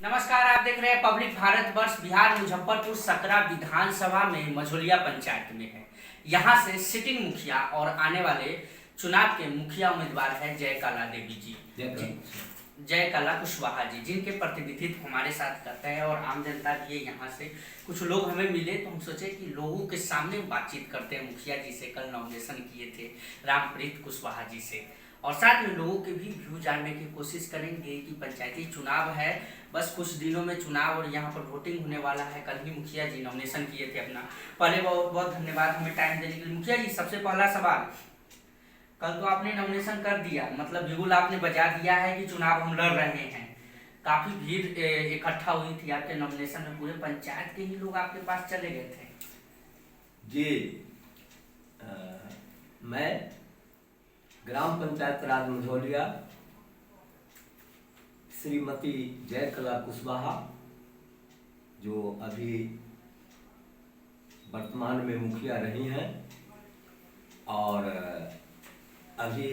नमस्कार, आप देख रहे हैं पब्लिक भारत वर्ष। बिहार मुजफ्फरपुर सकरा विधानसभा में मझोलिया पंचायत में है। यहाँ से सिटिंग मुखिया और आने वाले चुनाव के मुखिया उम्मीदवार है जयकला देवी जी, जयकला कुशवाहा जी, जिनके प्रतिनिधित्व हमारे साथ करते हैं और आम जनता भी है। यहाँ से कुछ लोग हमें मिले तो हम सोचे कि लोगों के सामने बातचीत करते हैं। मुखिया जी से कल नॉमिनेशन किए थे रामप्रीत कुशवाहा जी से, और साथ में लोगों के भी व्यू जानने की कोशिश करेंगे कि पंचायती चुनाव है, बस कुछ दिनों में चुनाव और यहाँ पर वोटिंग होने वाला है। कल ही मुखिया जी नॉमिनेशन किए थे अपना। पहले बहुत बहुत धन्यवाद हमें टाइम देने के लिए। मुखिया जी, सबसे पहला सवाल, कल तो आपने नॉमिनेशन कर दिया, मतलब बिगुल आपने बजा दिया है कि चुनाव हम लड़ रहे हैं। काफी भीड़ इकट्ठा हुई थी आपके नॉमिनेशन में, पूरे पंचायत के ही लोग आपके पास चले गए थे जी। मैं ग्राम पंचायत राज मझोलिया श्रीमती जयकला कुशवाहा, जो अभी वर्तमान में मुखिया रही हैं और अभी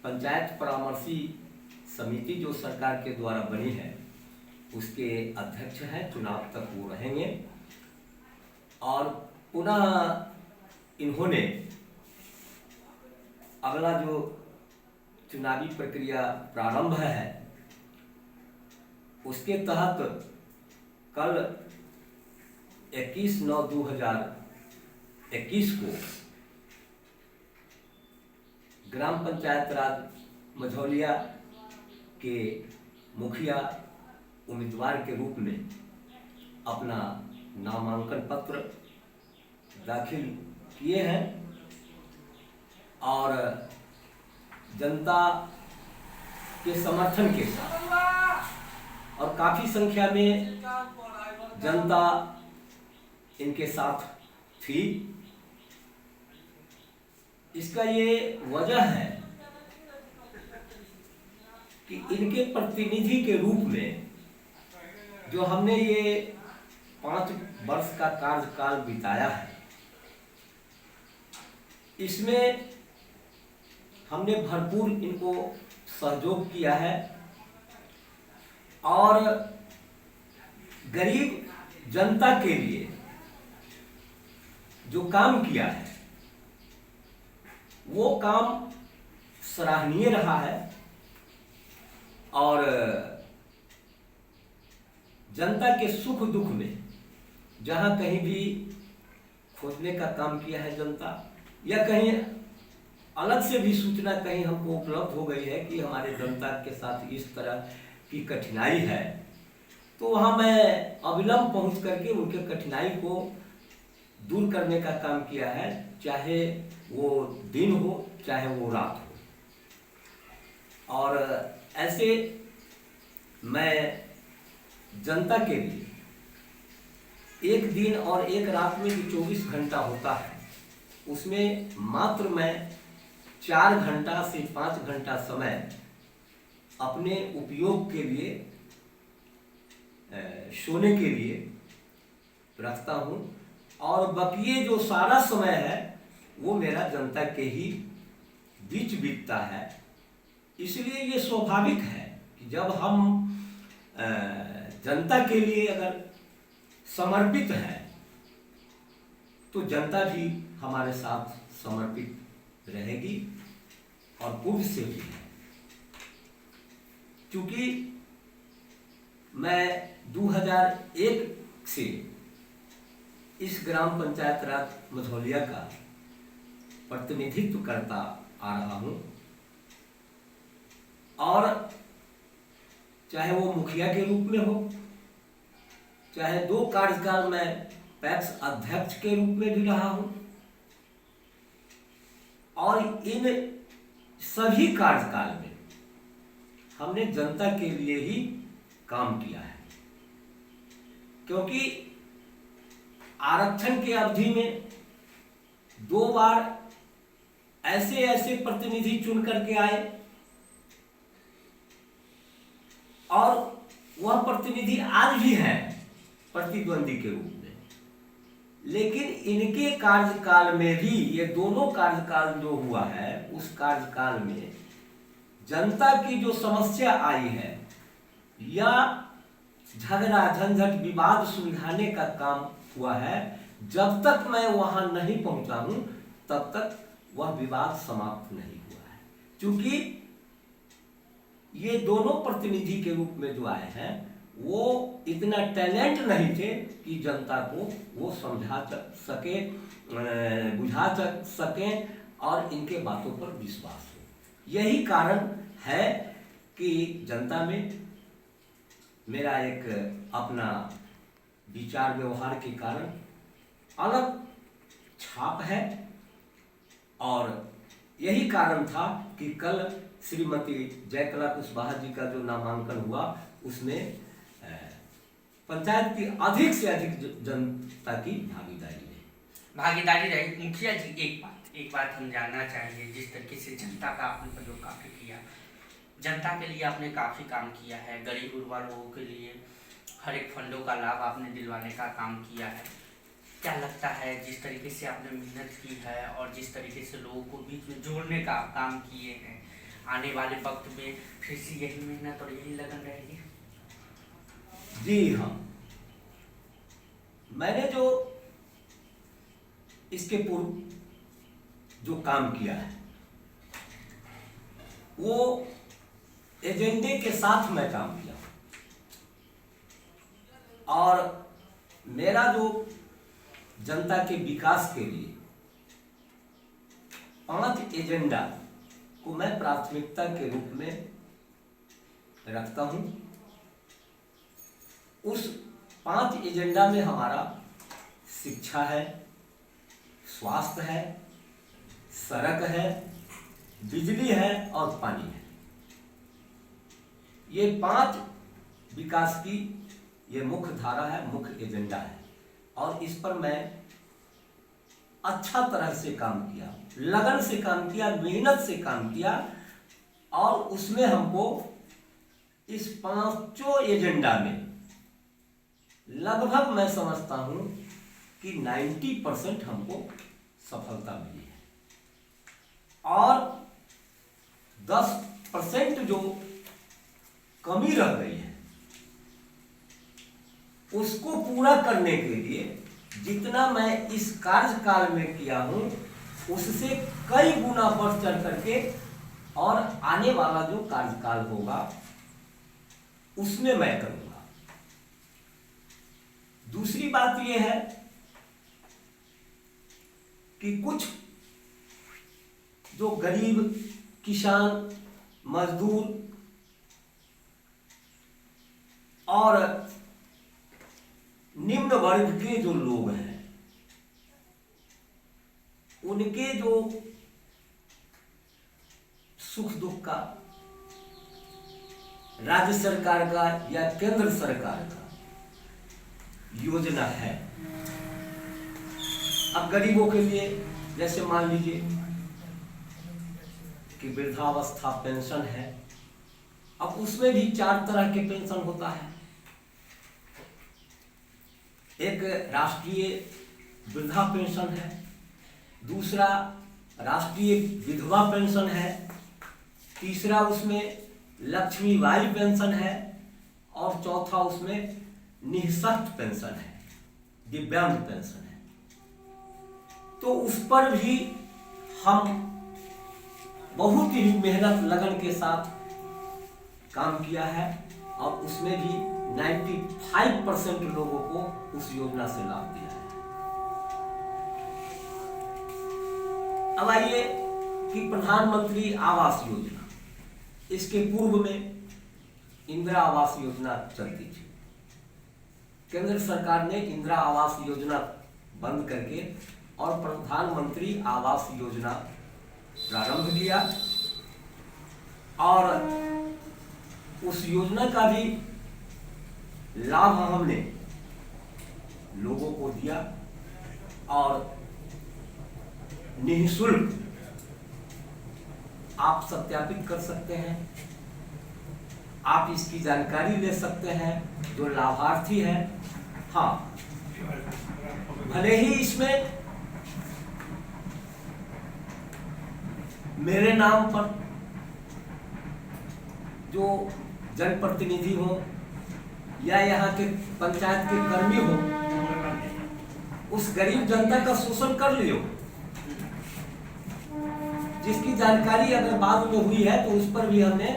पंचायत परामर्शी समिति जो सरकार के द्वारा बनी है उसके अध्यक्ष हैं, चुनाव तक वो रहेंगे। और पुनः इन्होंने अगला जो चुनावी प्रक्रिया प्रारंभ है उसके तहत कल 21/9/2021 को ग्राम पंचायत राज मझोलिया के मुखिया उम्मीदवार के रूप में अपना नामांकन पत्र दाखिल किए हैं और जनता के समर्थन के साथ और काफी संख्या में जनता इनके साथ थी। इसका ये वजह है कि इनके प्रतिनिधि के रूप में जो हमने ये 5 वर्ष का कार्यकाल बिताया है, इसमें हमने भरपूर इनको सहयोग किया है और गरीब जनता के लिए जो काम किया है वो काम सराहनीय रहा है। और जनता के सुख दुख में जहां कहीं भी खोजने का काम किया है जनता, या कहीं अलग से भी सूचना कहीं हमको उपलब्ध हो गई है कि हमारे जनता के साथ इस तरह की कठिनाई है, तो वहाँ मैं अविलंब पहुँच करके उनके कठिनाई को दूर करने का काम किया है, चाहे वो दिन हो चाहे वो रात हो। और ऐसे मैं जनता के लिए एक दिन और एक रात में जो 24 घंटा होता है उसमें मात्र मैं 4 घंटा से 5 घंटा समय अपने उपयोग के लिए सोने के लिए रखता हूँ, और बकिए जो सारा समय है वो मेरा जनता के ही बीच बीतता है। इसलिए ये स्वाभाविक है कि जब हम जनता के लिए अगर समर्पित है तो जनता भी हमारे साथ समर्पित रहेगी और पूर्व से भी है। क्योंकि मैं 2001 से इस ग्राम पंचायत राज मझोलिया का प्रतिनिधित्व करता आ रहा हूं, और चाहे वो मुखिया के रूप में हो, चाहे 2 कार्यकाल में पैक्स अध्यक्ष के रूप में भी रहा हूं, और इन सभी कार्यकाल में हमने जनता के लिए ही काम किया है। क्योंकि आरक्षण के अवधि में 2 बार ऐसे प्रतिनिधि चुन करके आए और वह प्रतिनिधि आज भी है प्रतिद्वंदी के रूप में, लेकिन इनके कार्यकाल में भी, ये दोनों कार्यकाल जो हुआ है उस कार्यकाल में जनता की जो समस्या आई है या झगड़ा झंझट विवाद सुलझाने का काम हुआ है। जब तक मैं वहां नहीं पहुंचा हूं तब तक वह विवाद समाप्त नहीं हुआ है। क्योंकि ये दोनों प्रतिनिधि के रूप में जो आए हैं वो इतना टैलेंट नहीं थे कि जनता को वो समझा सके, बुझा सके और इनके बातों पर विश्वास हो। यही कारण है कि जनता में मेरा एक अपना विचार व्यवहार के कारण अलग छाप है। और यही कारण था कि कल श्रीमती जयकला कुशवाहा जी का जो नामांकन हुआ उसमें पंचायत की अधिक से अधिक जनता की भागीदारी रही। मुखिया जी, एक बात हम जानना चाहेंगे, जिस तरीके से जनता का आपने प्रयोग काफ़ी किया, जनता के लिए आपने काफ़ी काम किया है, गरीब गुरबा लोगों के लिए हर एक फंडों का लाभ आपने दिलवाने का काम किया है। क्या लगता है जिस तरीके से आपने मेहनत की है और जिस तरीके से लोगों को बीच में जोड़ने का काम किए हैं, आने वाले वक्त में फिर से यही मेहनत और यही लगन रहेगी? जी हाँ, मैंने जो इसके पूर्व जो काम किया है वो एजेंडे के साथ मैं काम किया और मेरा जो जनता के विकास के लिए 5 एजेंडा को मैं प्राथमिकता के रूप में रखता हूं। उस 5 एजेंडा में हमारा शिक्षा है, स्वास्थ्य है, सड़क है, बिजली है और पानी है। ये 5 विकास की ये मुख्य धारा है, मुख्य एजेंडा है और इस पर मैं अच्छा तरह से काम किया, लगन से काम किया, मेहनत से काम किया और उसमें हमको इस 5 एजेंडा में लगभग मैं समझता हूं कि 90% हमको सफलता मिली है और 10% जो कमी रह गई है उसको पूरा करने के लिए जितना मैं इस कार्यकाल में किया हूं उससे कई गुना बढ़ चढ़ करके और आने वाला जो कार्यकाल होगा उसमें मैं करूंगा। दूसरी बात यह है कि कुछ जो गरीब किसान, मजदूर और निम्न वर्ग के जो लोग हैं उनके जो सुख दुख का राज्य सरकार का या केंद्र सरकार का योजना है। अब गरीबों के लिए जैसे मान लीजिए कि वृद्धावस्था पेंशन है, अब उसमें भी 4 तरह के पेंशन होता है। एक राष्ट्रीय वृद्धा पेंशन है, दूसरा राष्ट्रीय विधवा पेंशन है, तीसरा उसमें लक्ष्मीबाई पेंशन है और चौथा उसमें निःशक्त पेंशन है, दिव्यांग पेंशन है। तो उस पर भी हम बहुत ही मेहनत लगन के साथ काम किया है और उसमें भी 95% लोगों को उस योजना से लाभ दिया है। अब आइए कि प्रधानमंत्री आवास योजना, इसके पूर्व में इंदिरा आवास योजना चलती थी। केंद्र सरकार ने इंदिरा आवास योजना बंद करके और प्रधानमंत्री आवास योजना प्रारंभ किया और उस योजना का भी लाभ हमने लोगों को दिया और निःशुल्क आप सत्यापित कर सकते हैं, आप इसकी जानकारी ले सकते हैं जो लाभार्थी है। हाँ, भले ही इसमें मेरे नाम पर जो जनप्रतिनिधि हो या यहाँ के पंचायत के कर्मी हो, उस गरीब जनता का शोषण कर लियो। जिसकी जानकारी अगर बाद में हुई है तो उस पर भी हमने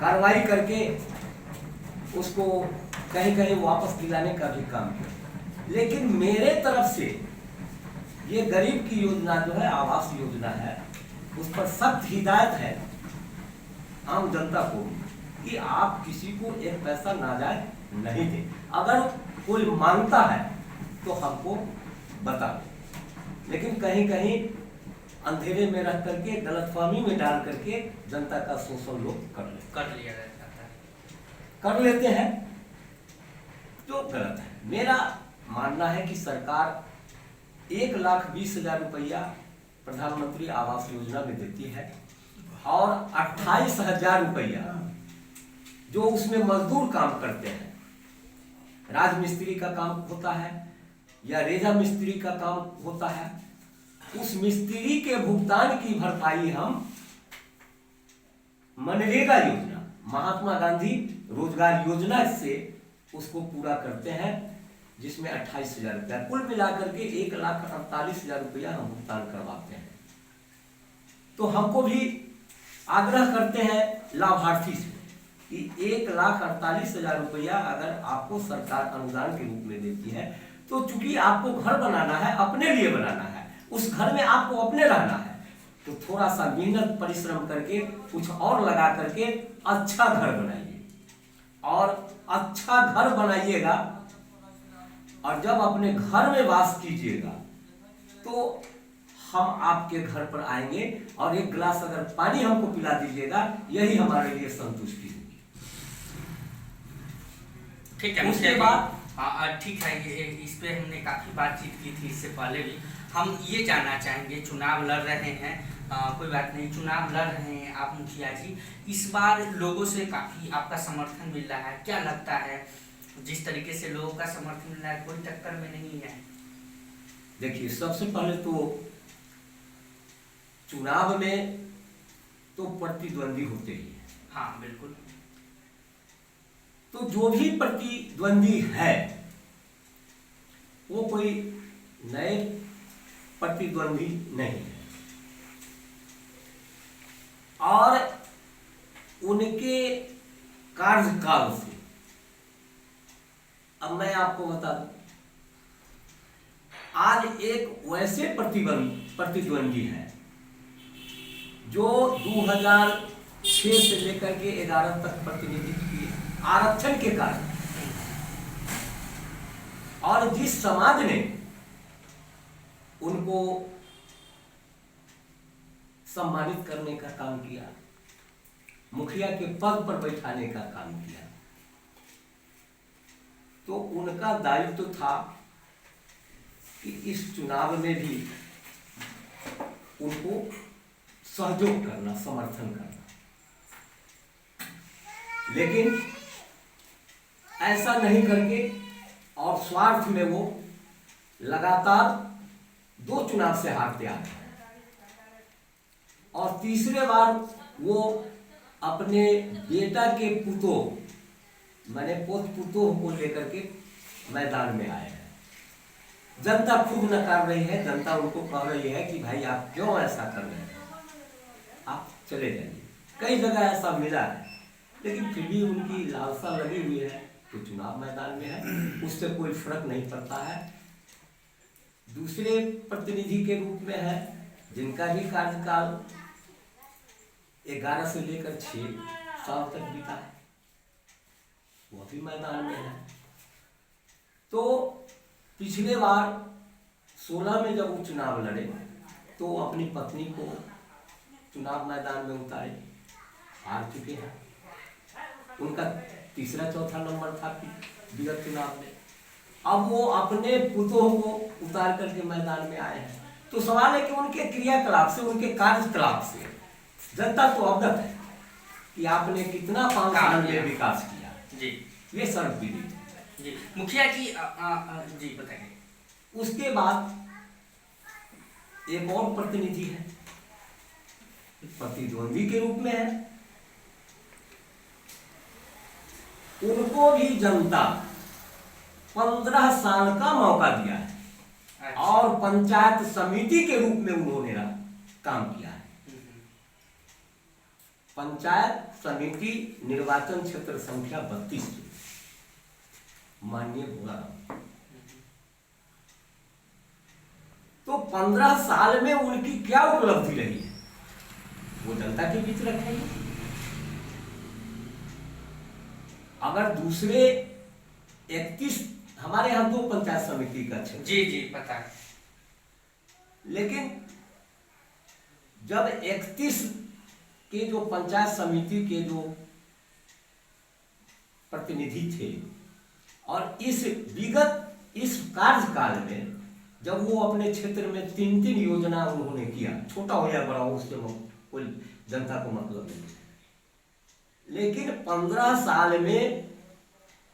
कार्रवाई करके उसको कहीं कहीं वापस दिलाने का भी काम किया। लेकिन मेरे तरफ से ये गरीब की योजना जो है, आवास योजना है, उस पर सख्त हिदायत है आम जनता को कि आप किसी को एक पैसा नाजायज नहीं दें। अगर कोई मांगता है तो हमको बता दो, लेकिन कहीं कहीं अंधेरे में रह करके, गलतफहमी में डाल करके जनता का शोषण लोग कर लिया जाता है, कर लेते हैं, जो गलत है। मेरा मानना है कि सरकार 1,20,000 रुपया प्रधानमंत्री आवास योजना में देती है और 28,000 रुपया जो उसमें मजदूर काम करते हैं, राजमिस्त्री का काम होता है या रेजा मिस्त्री का काम होता है, उस मिस्त्री के भुगतान की भरपाई हम मनरेगा योजना, महात्मा गांधी रोजगार योजना से उसको पूरा करते हैं, जिसमें 28,000 रुपया कुल मिलाकर के 1,48,000 रुपया हम भुगतान करवाते हैं। तो हमको भी आग्रह करते हैं लाभार्थी से कि 1,48,000 रुपया अगर आपको सरकार अनुदान के रूप में देती है, तो चूंकि आपको घर बनाना है, अपने लिए बनाना है, उस घर में आपको अपने रहना है, तो थोड़ा सा मेहनत परिश्रम करके कुछ और लगा करके अच्छा घर बनाइए। और अच्छा घर बनाइएगा और जब अपने घर में वास कीजिएगा तो हम आपके घर पर आएंगे और एक गिलास अगर पानी हमको पिला दीजिएगा, यही हमारे लिए संतुष्टि होगी। ठीक है, उसके बाद ठीक है, ये इस पे हमने काफी बातचीत की थी इससे पहले भी। हम ये जानना चाहेंगे, चुनाव लड़ रहे हैं, कोई बात नहीं, चुनाव लड़ रहे हैं आप मुखिया जी, इस बार लोगों से काफी आपका समर्थन मिल रहा है, क्या लगता है जिस तरीके से लोगों का समर्थन मिल रहा है, कोई टक्कर में नहीं है? देखिए, सबसे पहले तो चुनाव में तो प्रतिद्वंदी होते ही है। हाँ बिल्कुल। तो जो भी प्रतिद्वंदी है वो कोई नए प्रतिद्वंदी नहीं है और उनके कार्यकाल से, अब मैं आपको बता दूं, आज एक वैसे प्रतिद्वंदी है जो 2006 से लेकर के 11 तक प्रतिनिधित्व किए आरक्षण के कारण, और जिस समाज ने उनको सम्मानित करने का काम किया, मुखिया के पद पर बैठाने का काम किया, तो उनका दायित्व था कि इस चुनाव में भी उनको सहयोग करना, समर्थन करना। लेकिन ऐसा नहीं करके और स्वार्थ में वो लगातार 2 चुनाव से हारते आ गए और तीसरे बार वो अपने बेटा के पुतोह माने पोत पुतोह को लेकर के मैदान में आए हैं। जनता खुद नकार रही है, जनता उनको कह रही है कि भाई आप क्यों ऐसा कर रहे हैं, आप चले जाइए। कई जगह ऐसा मिला है, लेकिन फिर भी उनकी लालसा लगी हुई है तो चुनाव मैदान में है, उससे कोई फर्क नहीं पड़ता है। दूसरे प्रतिनिधि के रूप में है जिनका भी कार्यकाल 11 से लेकर 6 साल तक बीता है, वो भी मैदान में है। तो पिछले बार 16 में जब वो चुनाव लड़े तो अपनी पत्नी को चुनाव मैदान में उतारे, हार चुके हैं। उनका तीसरा चौथा नंबर था विगत चुनाव में। अब वो अपने पुतोह को उतार करके मैदान में आए हैं। तो सवाल है कि उनके क्रियाकलाप से, उनके कार्यकलाप से जनता तो अवगत है कि आपने कितना 5 साल में विकास किया जी। ये सर्वविदित जी। मुखिया जी जी बताइए। उसके बाद एक और प्रतिनिधि है, प्रतिद्वंदी के रूप में है, उनको भी जनता 15 साल का मौका दिया है अच्छा। और पंचायत समिति के रूप में उन्होंने काम किया है। पंचायत समिति निर्वाचन क्षेत्र संख्या 32 माननीय भोलाराम। तो 15 साल में उनकी क्या उपलब्धि रही है वो जनता के बीच रखेंगे। अगर दूसरे 31 हमारे यहाँ 2 पंचायत समिति का क्षेत्र, जी जी पता है, लेकिन जब 31 के जो पंचायत समिति के जो प्रतिनिधि थे और इस कार्यकाल में जब वो अपने क्षेत्र में 3 योजना उन्होंने किया, छोटा हो या बड़ा हो उससे कोई जनता को मतलब नहीं, लेकिन 15 साल में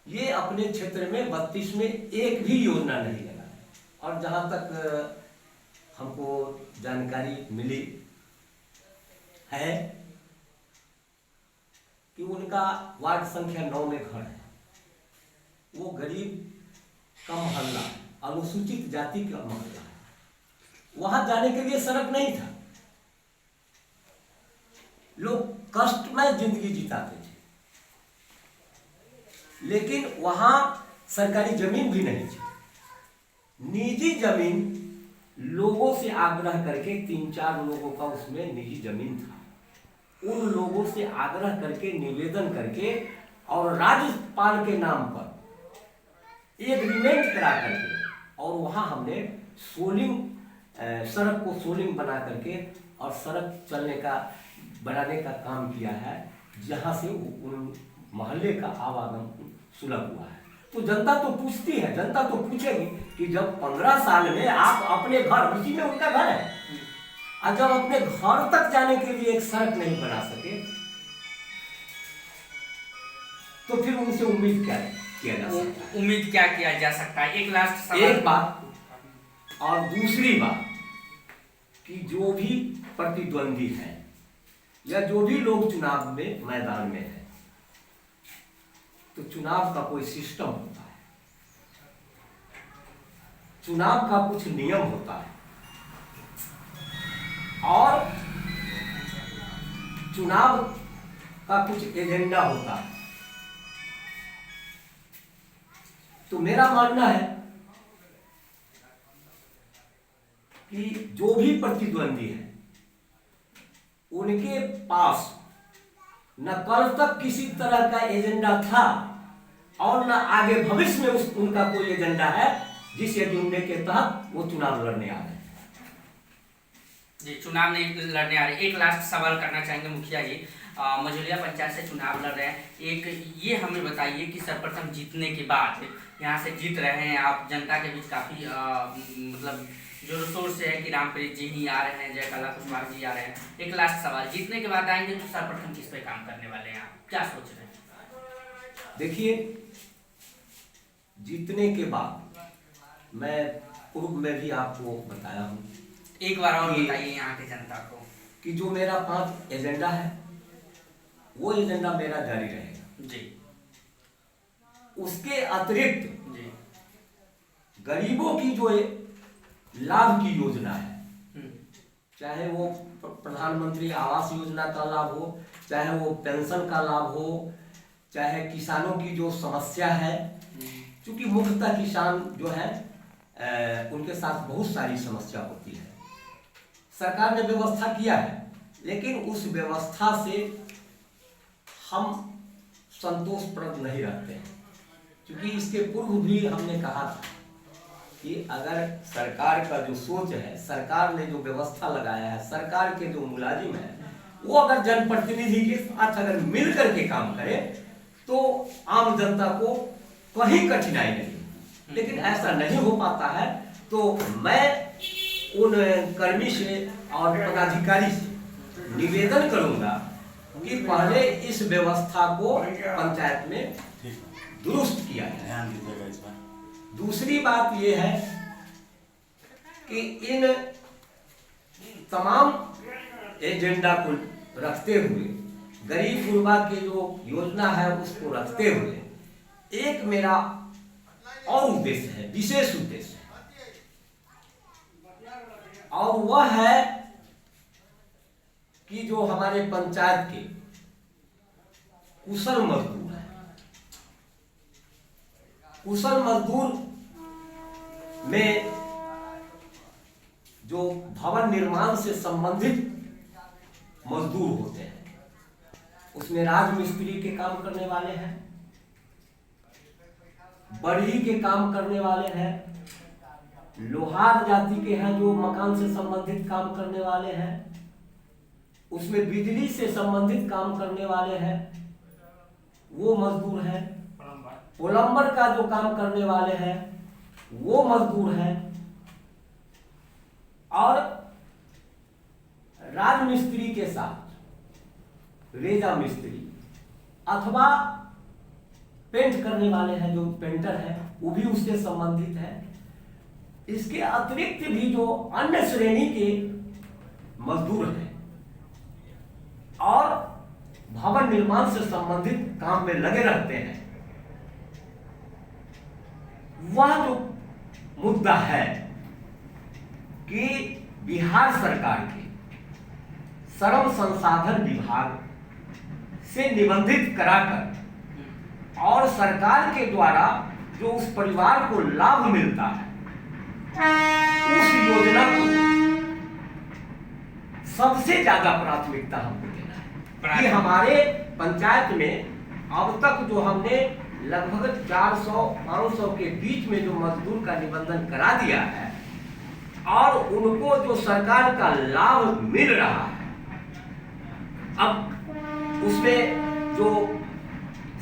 ये अपने क्षेत्र में 32 में एक भी योजना नहीं लगा। और जहां तक हमको जानकारी मिली है कि उनका वार्ड संख्या 9 में घर है, वो गरीब का मोहल्ला, अनुसूचित जाति का मोहल्ला है, वहां जाने के लिए सड़क नहीं था, लोग कष्टमय जिंदगी जिताते थे, लेकिन वहां सरकारी जमीन भी नहीं थी, निजी जमीन लोगों से आग्रह करके 3-4 लोगों का उसमें निजी जमीन था, उन लोगों से आग्रह करके निवेदन करके और राज्यपाल के नाम पर एग्रीमेंट करा करके और वहां हमने सोलिंग सड़क को सोलिंग बना करके और सड़क बनाने का काम किया है, जहां से उन मोहल्ले का आवागमन सुलभ हुआ है। तो जनता तो पूछती है, जनता तो पूछेगी कि जब 15 साल में आप अपने घर, उसी में उनका घर है, और जब अपने घर तक जाने के लिए एक सड़क नहीं बना सके तो फिर उनसे उम्मीद क्या किया जा सकता है? उम्मीद क्या किया जा सकता है? एक लास्ट सवाल। एक बात और दूसरी बात कि जो भी प्रतिद्वंदी है या जो भी लोग चुनाव में मैदान में है, तो चुनाव का कोई सिस्टम होता है, चुनाव का कुछ नियम होता है और चुनाव का कुछ एजेंडा होता है। तो मेरा मानना है कि जो भी प्रतिद्वंदी है उनके पास न कल तक किसी तरह का एजेंडा था और न आगे भविष्य में उनका कोई एजेंडा है जिस एजेंडे के तहत वो चुनाव लड़ने आ रहे हैं। जी, चुनाव नहीं लड़ने आ रहे। एक लास्ट सवाल करना चाहेंगे मुखिया जी, मझौलिया पंचायत से चुनाव लड़ रहे हैं, एक ये हमें बताइए कि सर्वप्रथम जीतने के बाद यहाँ से जीत रहे हैं आप, जनता के बीच काफ़ी मतलब जोर शोर से है कि रामप्रीत जी ही आ रहे हैं, जयकला कुशवाहा जी आ रहे हैं। एक लास्ट सवाल, जीतने के बाद आएंगे तो सर्वप्रथम किस पे काम करने वाले हैं आप, क्या सोच रहे हैं? देखिए, जीतने के बाद मैं पूर्व में भी आपको बताया हूँ, एक बार और बताइए यहाँ की जनता को कि जो मेरा 5 एजेंडा है वो एजेंडा मेरा जारी रहेगा जी। उसके अतिरिक्त जी। गरीबों की जो लाभ की योजना है, चाहे वो प्रधानमंत्री आवास योजना का लाभ हो, चाहे वो पेंशन का लाभ हो, चाहे किसानों की जो समस्या है, क्योंकि मुख्यतः किसान जो है उनके साथ बहुत सारी समस्या होती है, सरकार ने व्यवस्था किया है, लेकिन उस व्यवस्था से हम संतोषप्रद नहीं रहते हैं, क्योंकि इसके पूर्व भी हमने कहा था कि अगर सरकार का जो सोच है, सरकार ने जो व्यवस्था लगाया है, सरकार के जो मुलाजिम है वो अगर जनप्रतिनिधि के साथ अगर मिल करके काम करे तो आम जनता को कहीं कठिनाई नहीं, लेकिन ऐसा नहीं हो पाता है। तो मैं उन कर्मी से और पदाधिकारी से निवेदन करूंगा कि पहले इस व्यवस्था को पंचायत में दुरुस्त किया जाए। दूसरी बात यह है कि इन तमाम एजेंडा को रखते हुए, गरीब गुरबा की जो योजना है उसको रखते हुए एक मेरा और उद्देश्य है, विशेष उद्देश्य है, और वह है कि जो हमारे पंचायत के कुशल मजदूर हैं, कुशल मजदूर में जो भवन निर्माण से संबंधित मजदूर होते हैं, उसमें राजमिस्त्री के काम करने वाले हैं, बढ़ई के काम करने वाले हैं, लोहार जाति के हैं जो मकान से संबंधित काम करने वाले हैं, उसमें बिजली से संबंधित काम करने वाले हैं, वो मजदूर हैं, प्लम्बर का जो काम करने वाले हैं वो मजदूर हैं, और राजमिस्त्री के साथ रेजा मिस्त्री अथवा पेंट करने वाले हैं जो पेंटर है वो भी उससे संबंधित है। इसके अतिरिक्त भी जो अन्य श्रेणी के मजदूर हैं और भवन निर्माण से संबंधित काम में लगे रहते हैं, वह जो मुद्दा है कि बिहार सरकार के श्रम संसाधन विभाग से निबंधित कराकर और सरकार के द्वारा जो उस परिवार को लाभ मिलता है उस योजना को सबसे ज्यादा प्राथमिकता हमको देना है। ये हमारे पंचायत में अब तक जो हमने लगभग 400-500 के बीच में जो मजदूर का निबंधन करा दिया है और उनको जो सरकार का लाभ मिल रहा है, अब उसमें जो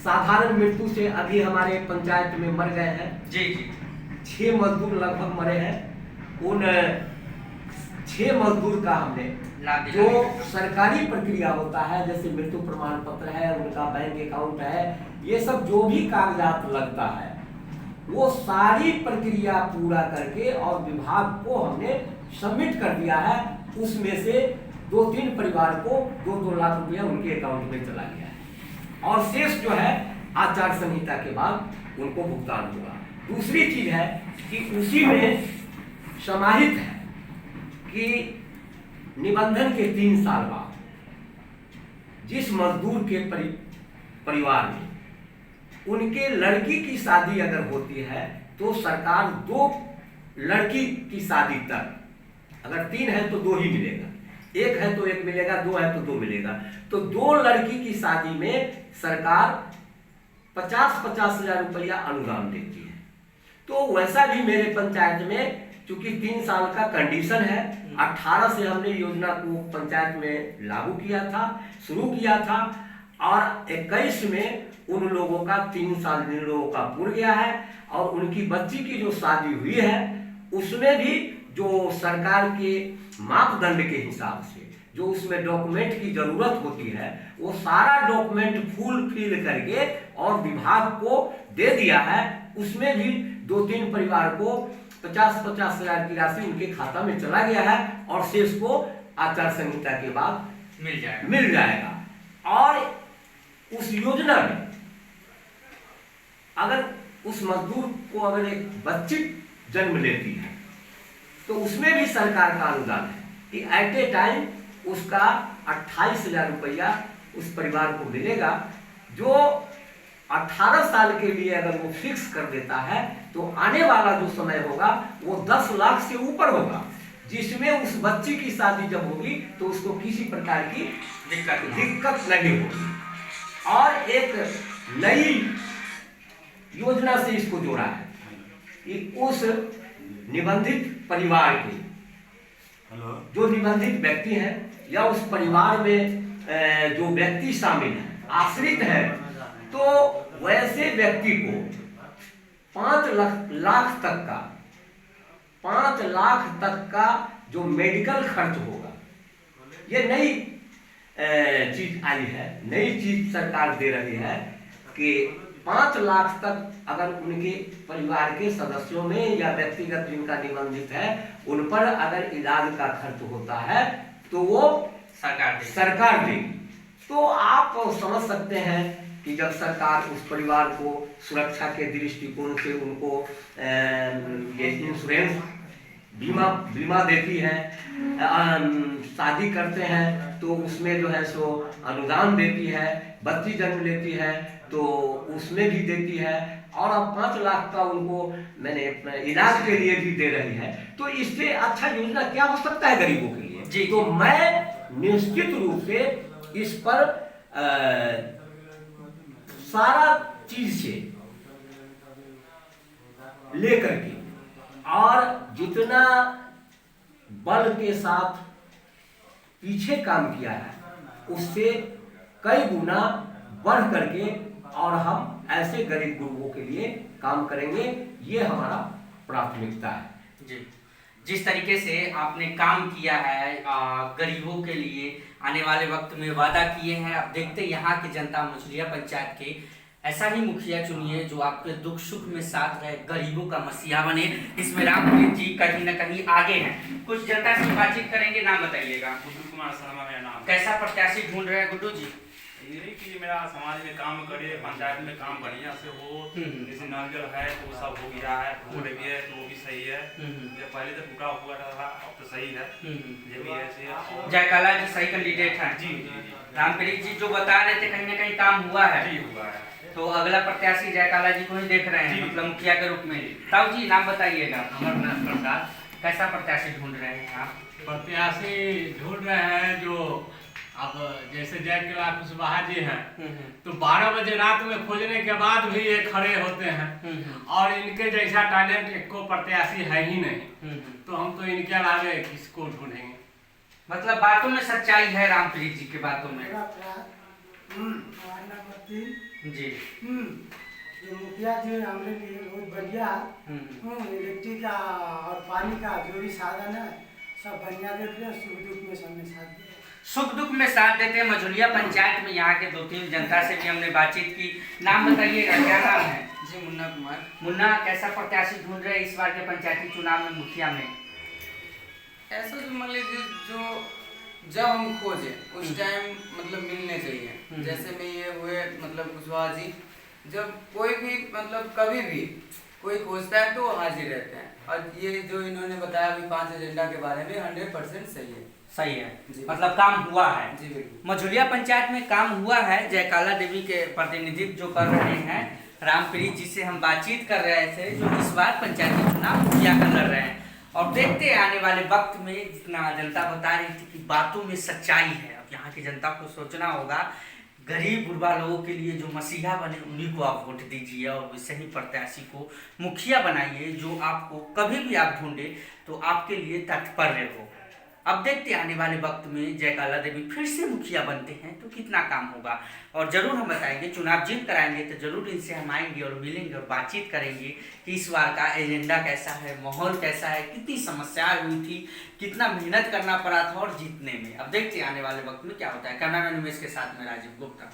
साधारण मृत्यु से अभी हमारे पंचायत में मर गए हैं, जी जी 6 मजदूर लगभग मरे हैं। उन 6 मजदूर का हमने जो सरकारी प्रक्रिया होता है, जैसे मृत्यु प्रमाण पत्र है, उनका बैंक अकाउंट है, ये सब जो भी कागजात लगता है वो सारी प्रक्रिया पूरा करके और विभाग को हमने सबमिट कर दिया है। उसमें से 2-3 परिवार को 2-2 लाख रुपया उनके अकाउंट में चला गया है और शेष जो है आचार संहिता के बाद उनको भुगतान हुआ। दूसरी चीज है कि उसी में समाहित है कि निबंधन के 3 साल बाद जिस मजदूर के परिवार में उनके लड़की की शादी अगर होती है तो सरकार 2 लड़की की शादी तक, अगर 3 है तो 2 ही मिलेगा, 1 है तो 1 मिलेगा, 2 है तो 2 मिलेगा, तो 2 लड़की की शादी में सरकार 50-50 हजार रुपया अनुदान देती है। तो वैसा भी मेरे पंचायत में चूंकि 3 साल का कंडीशन है, 18 से हमने योजना को पंचायत में लागू किया था, शुरू किया था, और 21 में उन लोगों का 3 साल जिन लोगों का पूरा गया है और उनकी बच्ची की जो शादी हुई है उसमें भी जो सरकार के मापदंड के हिसाब से जो उसमें डॉक्यूमेंट की जरूरत होती है वो सारा डॉक्यूमेंट फुलफिल करके और विभाग को दे दिया है। उसमें भी 2-3 परिवार को 50-50 हजार की राशि उनके खाता में चला गया है और शेष को आचार संहिता के बाद मिल जाएगा। और उस योजना में अगर उस मजदूर को अगर एक बच्ची जन्म लेती है तो उसमें भी सरकार का अनुदान है कि एट ए टाइम उसका 28 हजार रुपया उस परिवार को मिलेगा। जो 18 साल के लिए अगर वो फिक्स कर देता है तो आने वाला जो समय होगा वो 10 लाख से ऊपर होगा, जिसमें उस बच्ची की शादी जब होगी तो उसको किसी प्रकार की दिक्कत नहीं होगी। और एक नई योजना से इसको जोड़ा है कि उस निबंधित परिवार के जो निबंधित व्यक्ति हैं या उस परिवार में जो व्यक्ति शामिल है, आश्रित है, तो वैसे व्यक्ति को 5 लाख तक का जो मेडिकल खर्च होगा, ये नई चीज आई है, नई चीज सरकार दे रही है कि 5 लाख तक अगर उनके परिवार के सदस्यों में या व्यक्तिगत जिनका निबंधित है उन पर अगर इलाज का खर्च होता है तो वो सरकार देगी। तो आप समझ सकते हैं कि जब सरकार उस परिवार को सुरक्षा के दृष्टिकोण से उनको ये इंश्योरेंस बीमा देती है, शादी करते हैं तो उसमें जो है सो अनुदान देती है, बच्ची जन्म लेती है तो उसमें भी देती है, और अब 5 लाख का उनको मैंने इलाज के लिए भी दे रही है। तो इससे अच्छा योजना क्या हो सकता है गरीबों के लिए जी। तो मैं निश्चित रूप से इस पर सारा चीज से लेकर के और जितना बल के साथ पीछे काम किया है उससे कई गुना बढ़ करके और हम ऐसे गरीब गुरुओं के लिए काम करेंगे, ये हमारा प्राथमिकता है। जी, जिस तरीके से आपने काम किया है गरीबों के लिए आने वाले वक्त में वादा किए हैं, अब देखते हैं यहाँ की जनता मझोलिया पंचायत के ऐसा ही मुखिया चुनिए जो आपके दुख सुख में साथ रहे, गरीबों का मसीहा बने। इसमें रामप्रीत जी कहीं न कहीं आगे हैं। कुछ जनता से बातचीत करेंगे, नाम बताइएगा। गुड्डू कुमार शर्मा मेरा नाम। कैसा प्रत्याशी ढूंढ रहे हैं गुड्डू जी? यही कि मेरा समाज में काम करे, पंचायत में काम बढ़िया से हो, जैसे नल जल है तो वो सब हो गया है, रोड भी है तो वो भी सही है। जब पहले तो टूटा हुआ था अब तो सही है, ये भी ऐसे। जयकाला जी सही कैंडिडेट हैं। जी जी जी। रामप्रीत जी जो बता रहे थे कहीं न कहीं काम हुआ है। जी हुआ है। तो अगला प्रत्याशी जयकाला जी को ही देख रहे हैं, मतलब मुखिया के रूप में। ताऊ जी नाम बताइएगा। अमरनाथ प्रसाद। कैसा प्रत्याशी ढूंढ रहे हैं आप? प्रत्याशी ढूंढ रहे हैं जो अब जैसे जयकला कुशवाहा जी हैं तो 12 बजे रात में खोजने के बाद भी ये खड़े होते हैं और इनके जैसा टैलेंट एक को प्रत्याशी है ही नहीं, तो हम तो इनके अलावे किसको ढूंढेंगे। मतलब बातों में सच्चाई है रामप्रीत जी की बातों में। जी जो मुखिया जी हमारे लिए बहुत बढ़िया इलेक्ट्रिक का और पानी का जो भी साधन है सब बढ़िया देते हैं, सुख दुख में सबने साथ दिया। सुख दुख में साथ देते हैं। मझोलिया पंचायत में यहाँ के 2-3 जनता से भी हमने बातचीत की। नाम बताइएगा, क्या नाम है? जी मुन्ना कुमार। मुन्ना, कैसा प्रत्याशी ढूंढ रहे हैं इस बार के पंचायती चुनाव में मुखिया में? ऐसा जो मान लीजिए जो जब हम खोजे उस टाइम मतलब मिलने चाहिए। जैसे में ये हुए मतलब कुशवाहा जी, जब कोई भी मतलब कभी भी कोई खोजता है तो हाजिर रहते हैं। और ये जो इन्होंने बताया अभी 5 एजेंडा के बारे में 100% सही है। सही है, मतलब काम हुआ है। जी बिल्कुल। मझोलिया पंचायत में काम हुआ है। जयकाला देवी के प्रतिनिधित्व जो कर रहे हैं रामप्रीत जी से हम बातचीत कर रहे थे, जो इस बार पंचायती चुनाव मुखिया का लड़ रहे हैं। और देखते हैं आने वाले वक्त में, जितना जनता बता रही थी कि बातों में सच्चाई है, अब यहाँ की जनता को सोचना होगा गरीब गुरबा लोगों के लिए जो मसीहा बने उन्हीं को आप वोट दीजिए और वैसे ही प्रत्याशी को मुखिया बनाइए जो आपको कभी भी आप ढूंढे तो आपके लिए तत्पर हो। अब देखते हैं आने वाले वक्त में जयकाला देवी फिर से मुखिया बनते हैं तो कितना काम होगा, और जरूर हम बताएंगे। चुनाव जीत कराएंगे तो जरूर इनसे हम आएंगे और मिलेंगे और बातचीत करेंगे कि इस बार का एजेंडा कैसा है, माहौल कैसा है, कितनी समस्याएं हुई थी, कितना मेहनत करना पड़ा था और जीतने में। अब देखते हैं आने वाले वक्त में क्या होता है। कैमरामैन उमेश के साथ में राजीव गुप्ता।